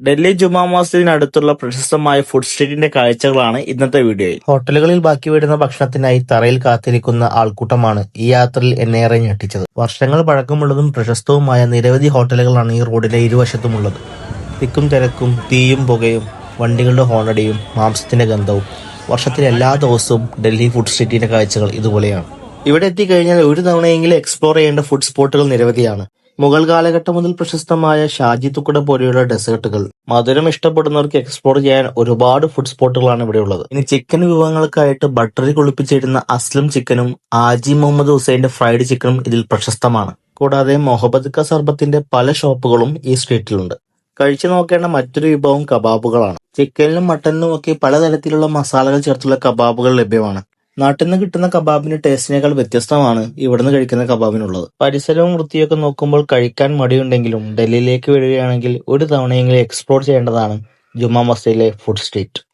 ഡൽഹി ജുമാ മസ്ജിദിനടുത്തുള്ള പ്രശസ്തമായ ഫുഡ് സ്ട്രീറ്റിന്റെ കാഴ്ചകളാണ് ഇന്നത്തെ വീഡിയോയിൽ. ഹോട്ടലുകളിൽ ബാക്കി വരുന്ന ഭക്ഷണത്തിനായി തറയിൽ കാത്തിരിക്കുന്ന ആൾക്കൂട്ടമാണ് ഈ യാത്രയിൽ എന്നേറെ ഞെട്ടിച്ചത്. വർഷങ്ങൾ പഴക്കമുള്ളതും പ്രശസ്തവുമായ നിരവധി ഹോട്ടലുകളാണ് ഈ റോഡിന്റെ ഇരുവശത്തുമുള്ളത്. തിക്കും തിരക്കും, തീയും പുകയും, വണ്ടികളുടെ ഹോണടിയും, മാംസത്തിന്റെ ഗന്ധവും. വർഷത്തിലെ എല്ലാ ദിവസവും ഡൽഹി ഫുഡ് സ്ട്രീറ്റിന്റെ കാഴ്ചകൾ ഇതുപോലെയാണ്. ഇവിടെ എത്തിക്കഴിഞ്ഞാൽ ഒരു തവണയെങ്കിലും എക്സ്പ്ലോർ ചെയ്യേണ്ട ഫുഡ് സ്പോട്ടുകൾ നിരവധിയാണ്. മുഗൾ കാലഘട്ടം മുതൽ പ്രശസ്തമായ ഷാജി തുക്കട പോലെയുള്ള ഡെസേർട്ടുകൾ, മധുരം ഇഷ്ടപ്പെടുന്നവർക്ക് എക്സ്പ്ലോർ ചെയ്യാൻ ഒരുപാട് ഫുഡ് സ്പോട്ടുകളാണ് ഇവിടെ ഉള്ളത്. ഇനി ചിക്കൻ വിഭവങ്ങൾക്കായിട്ട് ബട്ടറിൽ കുളിപ്പിച്ചിരുന്ന അസ്ലം ചിക്കനും ആജി മുഹമ്മദ് ഹുസൈന്റെ ഫ്രൈഡ് ചിക്കനും ഇതിൽ പ്രശസ്തമാണ്. കൂടാതെ മൊഹബത് ക സർബത്തിന്റെ പല ഷോപ്പുകളും ഈ സ്ട്രീറ്റിലുണ്ട്. കഴിച്ചു നോക്കേണ്ട മറ്റൊരു വിഭവം കബാബുകളാണ്. ചിക്കനിലും മട്ടനിലും ഒക്കെ പലതരത്തിലുള്ള മസാലകൾ ചേർത്തുള്ള കബാബുകൾ ലഭ്യമാണ്. നാട്ടിൽ നിന്ന് കിട്ടുന്ന കബാബിന്റെ ടേസ്റ്റിനേക്കാൾ വ്യത്യസ്തമാണ് ഇവിടുന്ന് കഴിക്കുന്ന കബാബിനുള്ളത്. പരിസരവും വൃത്തിയൊക്കെ നോക്കുമ്പോൾ കഴിക്കാൻ മടിയുണ്ടെങ്കിലും ഡൽഹിയിലേക്ക് വരികയാണെങ്കിൽ ഒരു തവണയെങ്കിലും എക്സ്പ്ലോർ ചെയ്യേണ്ടതാണ് ജുമാ മസ്ജിദിലെ ഫുഡ് സ്ട്രീറ്റ്.